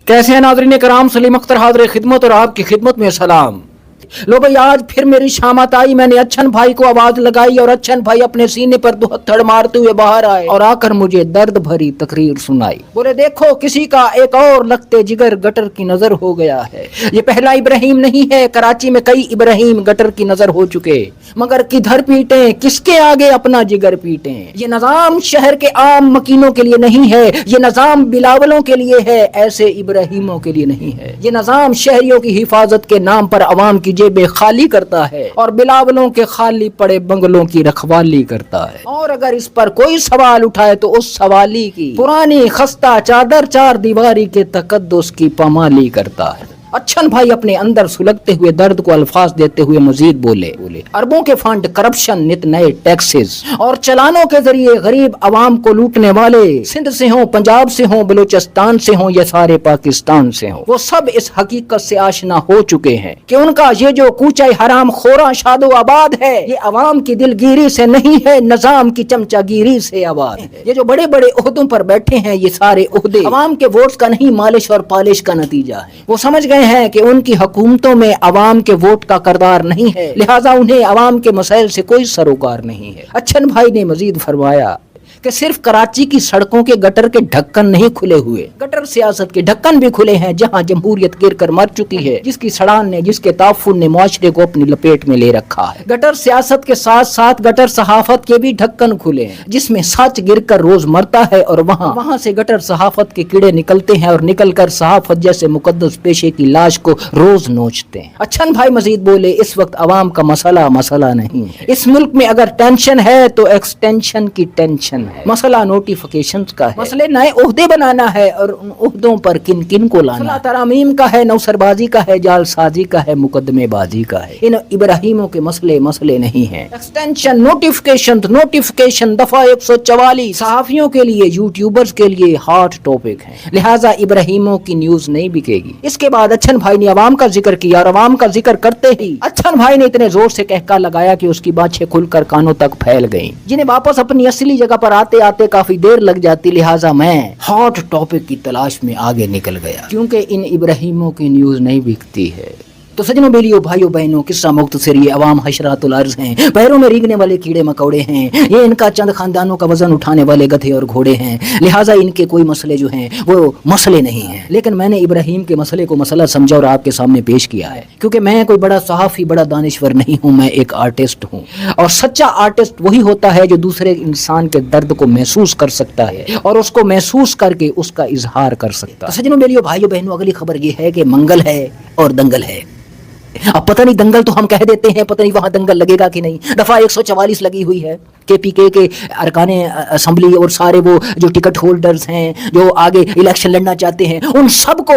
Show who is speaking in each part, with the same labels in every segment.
Speaker 1: कैसे हैं नाज़रीन कराम, सलीम अख्तर हाज़िर खिदमत और आपकी खिदमत में सलाम। लो भाई, आज फिर मेरी शामत आई। मैंने अच्छन भाई को आवाज लगाई और अच्छन भाई अपने सीने पर दुहत्थड़ मारते हुए बाहर आए और आकर मुझे दर्द भरी तकरीर सुनाई। बोले देखो, किसी का एक और लगते जिगर गटर की नजर हो गया है। ये पहला इब्राहिम नहीं है, कराची में कई इब्राहिम गटर की नजर हो चुके, मगर किधर पीटे, किसके आगे अपना जिगर पीटे। ये निजाम शहर के आम मकीनों के लिए नहीं है, ये निजाम बिलावलों के लिए है, ऐसे इब्राहिमों के लिए नहीं है। ये निजाम शहरियों की हिफाजत के नाम पर अवाम की जेबें खाली करता है और बिलावलों के खाली पड़े बंगलों की रखवाली करता है। और अगर इस पर कोई सवाल उठाए तो उस सवाली की पुरानी खस्ता चादर चार दीवारी के तकद्दुस की पमाली करता है। अच्छन भाई अपने अंदर सुलगते हुए दर्द को अल्फाज देते हुए मजीद बोले अरबों के फंड, करप्शन, नित नए टैक्सेस और चलानों के जरिए गरीब अवाम को लूटने वाले सिंध से हों, पंजाब से हों, बलूचिस्तान से हों या सारे पाकिस्तान से हों, वो सब इस हकीकत से आशना हो चुके हैं कि उनका ये जो कूचा हराम खोरा शादो आबाद है, ये अवाम की दिलगिरी से नहीं है, निजाम की चमचागिरी से आबाद है। ये जो बड़े बड़े ओहदों पर बैठे हैं, ये सारे ओहदे अवाम के वोट का नहीं, मालिश और पालिश का नतीजा है। वो समझ गए हैं कि उनकी हुकूमतों में अवाम के वोट का करदार नहीं है, लिहाजा उन्हें अवाम के मसाइल से कोई सरोकार नहीं है। अच्छन भाई ने मजीद फरमाया कि सिर्फ कराची की सड़कों के गटर के ढक्कन नहीं खुले हुए, गटर सियासत के ढक्कन भी खुले हैं, जहां जमहूरियत गिर कर मर चुकी है, जिसकी सड़ान ने, जिसके ताफुन ने मुआशरे को अपनी लपेट में ले रखा है। गटर सियासत के साथ साथ गटर सहाफत के भी ढक्कन खुले हैं, जिसमें सच गिर कर रोज मरता है और वहां से गटर सहाफत के कीड़े निकलते हैं और निकल कर सहाफत जैसे मुकद्दस पेशे की लाश को रोज नोचते हैं। अच्छन भाई मजीद बोले इस वक्त अवाम का मसला नहीं है। इस मुल्क में अगर टेंशन है तो एक्सटेंशन की टेंशन है। मसला नोटिफिकेशन का है, मसले नए ओहदे बनाना है और उन ओहदों पर किन किन को लाना है। तरामीम का है, नौसरबाजी का है, जालसाजी का है, मुकदमेबाजी का है। इन इब्राहिमों के मसले नहीं है। एक्सटेंशन, नोटिफिकेशन दफा 144 सहाफियों के लिए, यूट्यूबर्स के लिए हॉट टॉपिक है, लिहाजा इब्राहिमों की न्यूज नहीं बिकेगी। इसके बाद अच्छन भाई ने अवाम का जिक्र किया और अवाम का जिक्र करते ही अच्छन भाई ने इतने जोर से कहका लगाया कि उसकी बातें खुलकर कानों तक फैल गईं, जिन्हें वापस अपनी असली जगह पर आते आते काफी देर लग जाती। लिहाजा मैं हॉट टॉपिक की तलाश में आगे निकल गया, क्योंकि इन इब्राहिमों की न्यूज नहीं बिकती है। तो सजनों, बेलियों, भाइयों बहनों, किस्सा मुख्तसर ये अवाम हशरातुल अर्ज़ हैं, पैरों में रींगने वाले कीड़े मकोड़े हैं। ये इनका चंद खानदानों का वजन उठाने वाले गधे और घोड़े हैं, लिहाजा इनके कोई मसले जो हैं वो मसले नहीं हैं। लेकिन मैंने इब्राहिम के मसले को मसला समझा और आपके सामने पेश किया है, क्योंकि मैं कोई बड़ा सहाफ़ी, बड़ा दानिश्वर नहीं हूँ, मैं एक आर्टिस्ट हूँ। और सच्चा आर्टिस्ट वही होता है जो दूसरे इंसान के दर्द को महसूस कर सकता है और उसको महसूस करके उसका इजहार कर सकता है। तो सजनों, बेलियों, भाइयों बहनों, अगली खबर ये है कि मंगल है और दंगल है। अब पता नहीं, दंगल तो हम कह देते हैं, पता नहीं वहां दंगल लगेगा कि नहीं। दफा 144 लगी हुई है। केपीके के अरकान असम्बली और सारे वो जो टिकट होल्डर्स हैं, जो आगे इलेक्शन लड़ना चाहते हैं, उन सबको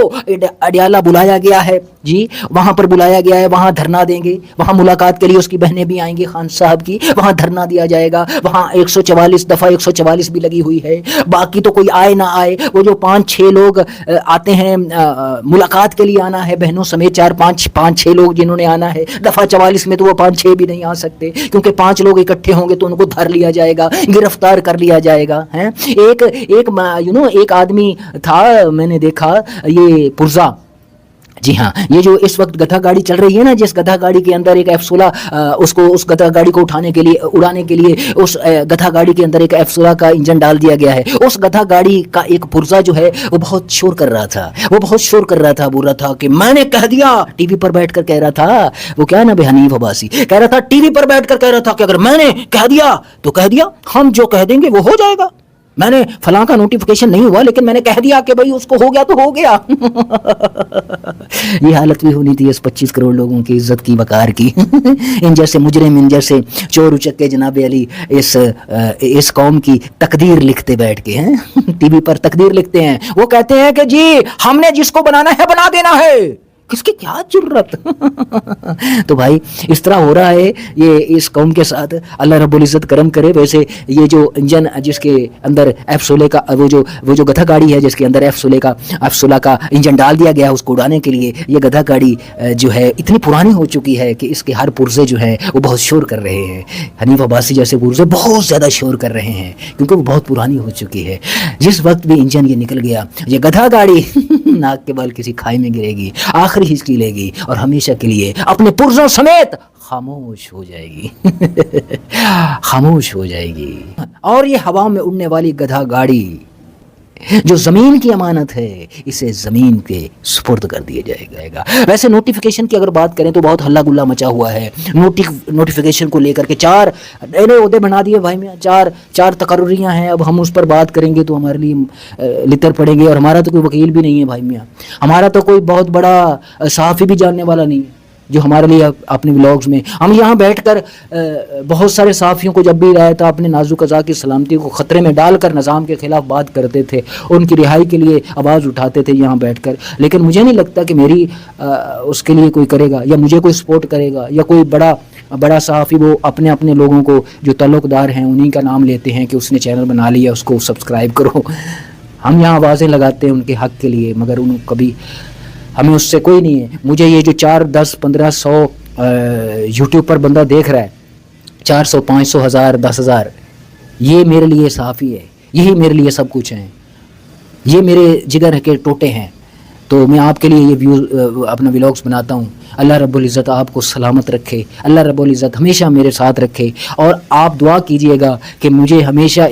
Speaker 1: अडियाला बुलाया गया है जी। वहां पर बुलाया गया है, वहां धरना देंगे, वहां मुलाकात के लिए उसकी बहनें भी आएंगी खान साहब की, वहां धरना दिया जाएगा। वहां 144 दफा 144 भी लगी हुई है। बाकी तो कोई आए ना आए, वो जो 5-6 लोग आते हैं मुलाकात के लिए आना है, बहनों समेत 4-5-6 लोग जिन्होंने आना है। दफा 44 में तो वो 5-6 भी नहीं आ सकते, क्योंकि 5 लोग इकट्ठे होंगे तो उनको धर लिया जाएगा, गिरफ्तार कर लिया जाएगा। हैं एक आदमी था, मैंने देखा, ये पुर्जा, जी हाँ, ये जो इस वक्त गधा गाड़ी चल रही है ना, जिस गधा गाड़ी के अंदर एक F-16 उसको, उस गधा गाड़ी को उठाने के लिए, उड़ाने के लिए उस गधा गाड़ी के अंदर एक F-16 का इंजन डाल दिया गया है। उस गधा गाड़ी का एक पुर्जा जो है वो बहुत शोर कर रहा था, बोल रहा था कि मैंने कह दिया, टीवी पर बैठकर कह रहा था, वो क्या ना हनीफ अब्बासी कह रहा था, टीवी पर बैठकर कह रहा था कि अगर मैंने कह दिया तो कह दिया, हम जो कह देंगे वो हो जाएगा। मैंने फलां का नोटिफिकेशन नहीं हुआ, लेकिन मैंने कह दिया कि भाई उसको हो गया तो हो गया। ये हालत भी होनी थी इस 25 करोड़ लोगों की इज्जत की, वकार की। इन जैसे मुजरिम, इन जैसे चोर उचक्के जनाब अली इस कौम की तकदीर लिखते बैठ के हैं। टीवी पर तकदीर लिखते हैं। वो कहते हैं कि जी हमने जिसको बनाना है बना देना है, کس کی کیا ضرورت تو بھائی اس طرح ہو رہا ہے یہ اس قوم کے ساتھ. اللہ رب العزت کرم کرے. ویسے یہ جو انجن جس کے اندر F16 کا وہ جو گدھا گاڑی ہے جس کے اندر F16 کا انجن ڈال دیا گیا اس کو اڑانے کے لیے, یہ گدھا گاڑی جو ہے اتنی پرانی ہو چکی ہے کہ اس کے ہر پرزے جو ہیں وہ بہت شور کر رہے ہیں. حنیف عباسی جیسے پرزے بہت زیادہ شور کر رہے ہیں کیونکہ وہ بہت پرانی ہو چکی ہے. جس وقت بھی انجن یہ نکل گیا یہ گدھا گاڑی ناک کے بال کسی کھائی میں گرے گی, آخری ہچکی لے گی اور ہمیشہ کے لیے اپنے پرزوں سمیت خاموش ہو جائے گی خاموش ہو جائے گی. اور یہ ہوا میں اڑنے والی گدھا گاڑی جو زمین کی امانت ہے اسے زمین کے سپرد کر دیا جائے گا. ویسے نوٹیفیکیشن کی اگر بات کریں تو بہت ہلہ گلا مچا ہوا ہے نوٹیفیکیشن کو لے کر کے. 4 نئے عہدے بنا دیے بھائی میاں, 4 تقرریاں ہیں. اب ہم اس پر بات کریں گے تو ہمارے لیے لتر پڑیں گے, اور ہمارا تو کوئی وکیل بھی نہیں ہے بھائی میاں, ہمارا تو کوئی بہت بڑا صحافی بھی جاننے والا نہیں ہے جو ہمارے لیے اپنے ولاگز میں ہم یہاں بیٹھ کر بہت سارے صحافیوں کو جب بھی رہا تھا اپنے نازک اعضاء کی سلامتی کو خطرے میں ڈال کر نظام کے خلاف بات کرتے تھے, ان کی رہائی کے لیے آواز اٹھاتے تھے یہاں بیٹھ کر. لیکن مجھے نہیں لگتا کہ میری اس کے لیے کوئی کرے گا یا مجھے کوئی سپورٹ کرے گا, یا کوئی بڑا صحافی وہ اپنے لوگوں کو جو تعلق دار ہیں انہی کا نام لیتے ہیں کہ اس نے چینل بنا لیا اس کو سبسکرائب کرو. ہم یہاں آوازیں لگاتے ہیں ان کے حق کے لیے, مگر ان کبھی ہمیں اس سے کوئی نہیں ہے. مجھے یہ جو 4, 10, 15, 100 یوٹیوب پر بندہ دیکھ رہا ہے, 400, 500, 1000, 10,000, یہ میرے لیے صحافی ہے, یہی میرے لیے سب کچھ ہیں, یہ میرے جگر کے ٹوٹے ہیں. تو میں آپ کے لیے یہ اپنا ولاگز بناتا ہوں. اللہ رب العزت آپ کو سلامت رکھے, اللہ رب العزت ہمیشہ میرے ساتھ رکھے, اور آپ دعا کیجئے گا کہ مجھے ہمیشہ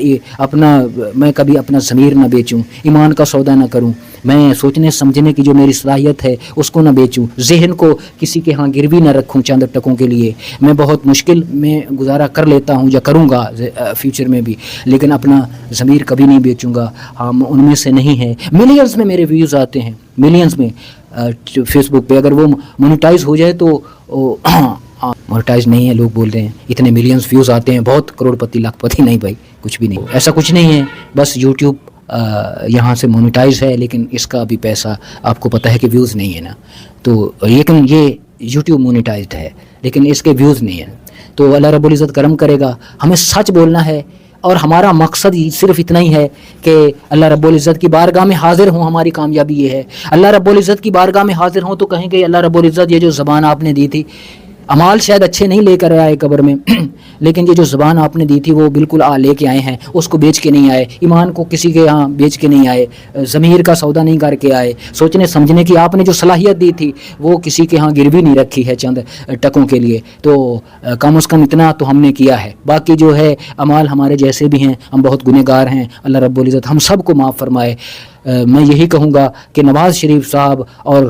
Speaker 1: میں کبھی اپنا ضمیر نہ بیچوں, ایمان کا سودا نہ کروں, میں سوچنے سمجھنے کی جو میری صلاحیت ہے اس کو نہ بیچوں, ذہن کو کسی کے ہاں گروی نہ رکھوں چند ٹکوں کے لیے. میں بہت مشکل میں گزارا کر لیتا ہوں یا کروں گا فیوچر میں بھی, لیکن اپنا ضمیر کبھی نہیں بیچوں گا. ہم ان میں سے نہیں ہیں. ملینز میں میرے ویوز آتے ہیں, ملینز میں فیس بک پہ. اگر وہ مونیٹائز ہو جائے تو مونیٹائز نہیں ہے, لوگ بول رہے ہیں اتنے ملینز ویوز آتے ہیں, بہت کروڑ پتی لاکھ پتی. نہیں بھائی کچھ بھی نہیں, ایسا کچھ نہیں ہے. بس یوٹیوب یہاں سے مونیٹائز ہے لیکن اس کا بھی پیسہ آپ کو پتہ ہے کہ ویوز نہیں ہے نا, تو لیکن یہ یوٹیوب مونیٹائزڈ ہے لیکن اس کے ویوز نہیں ہیں. تو اللہ رب العزت کرم کرے گا. ہمیں سچ بولنا ہے اور ہمارا مقصد صرف اتنا ہی ہے کہ اللہ رب العزت کی بارگاہ میں حاضر ہوں. ہماری کامیابی یہ ہے, اللہ رب العزت کی بارگاہ میں حاضر ہوں تو کہیں کہ اللہ رب العزت یہ جو زبان آپ نے دی تھی, امال شاید اچھے نہیں لے کر آئے قبر میں لیکن یہ جو زبان آپ نے دی تھی وہ بالکل لے کے آئے ہیں, اس کو بیچ کے نہیں آئے, ایمان کو کسی کے ہاں بیچ کے نہیں آئے, ضمیر کا سودا نہیں کر کے آئے. سوچنے سمجھنے کی آپ نے جو صلاحیت دی تھی وہ کسی کے ہاں گروی نہیں رکھی ہے چند ٹکوں کے لیے. تو کم از کم اتنا تو ہم نے کیا ہے. باقی جو ہے امال ہمارے جیسے بھی ہیں, ہم بہت گنہگار ہیں. اللہ رب العزت ہم سب کو معاف فرمائے. میں یہی کہوں گا کہ نواز شریف صاحب اور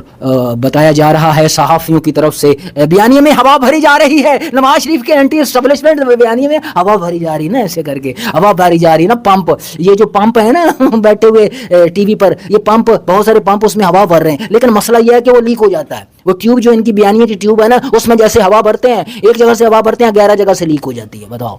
Speaker 1: بتایا جا رہا ہے صحافیوں کی طرف سے بیانیے میں ہوا بھری جا رہی ہے, نواز شریف کے اینٹی اسٹیبلشمنٹ بیانیے میں ہوا بھری جا رہی ہے نا, ایسے کر کے ہوا بھری جا رہی ہے نا. پمپ, یہ جو پمپ ہے نا بیٹھے ہوئے ٹی وی پر, یہ پمپ بہت سارے پمپ اس میں ہوا بھر رہے ہیں لیکن مسئلہ یہ ہے کہ وہ لیک ہو جاتا ہے. وہ ٹیوب جو ان کی بیانیے کی ٹیوب ہے نا اس میں جیسے ہوا بھرتے ہیں, ایک جگہ سے ہوا بھرتے ہیں 11 جگہ سے لیک ہو جاتی ہے. بتاؤ,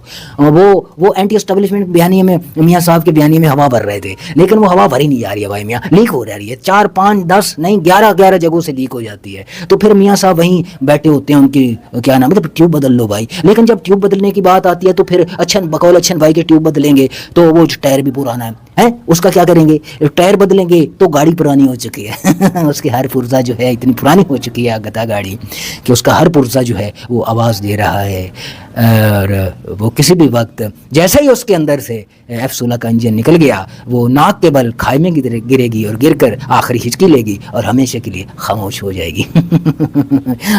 Speaker 1: وہ اینٹی اسٹیبلشمنٹ بیانیے میں میاں صاحب کے بیانیے میں ہوا بھر رہے تھے لیکن وہ ہوا بھری نہیں جا رہی ہے بھائی میاں, لیک ہو رہی ہے. 4, 5, 10 نہیں 11 جگہوں سے لیک ہو جاتی ہے. تو پھر میاں صاحب وہیں بیٹھے ہوتے ہیں, ان کی کیا نام ہے ٹیوب بدل لو بھائی. لیکن جب ٹیوب بدلنے کی بات آتی ہے تو پھر بقول اچھن بھائی کے ٹیوب بدلیں گے تو وہ ٹائر بھی پرانا ہے, اس کا کیا کریں گے؟ ٹائر بدلیں گے تو گاڑی پرانی ہو چکی ہے اس کے ہر پرزہ جو ہے اتنی پرانی ہو چکی ہے گدا گاڑی کہ اس کا ہر پرزہ جو ہے وہ آواز دے رہا ہے, اور وہ کسی بھی وقت جیسے ہی اس کے اندر سے F16 کا انجن نکل گیا وہ ناک کے بل کھائی میں گرے گی اور گر کر آخری ہچکی لے گی اور ہمیشہ کے لیے خاموش ہو جائے گی.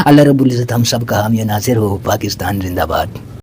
Speaker 1: اللہ رب العزت ہم سب کا حامی ناصر ہو. پاکستان زندہ باد.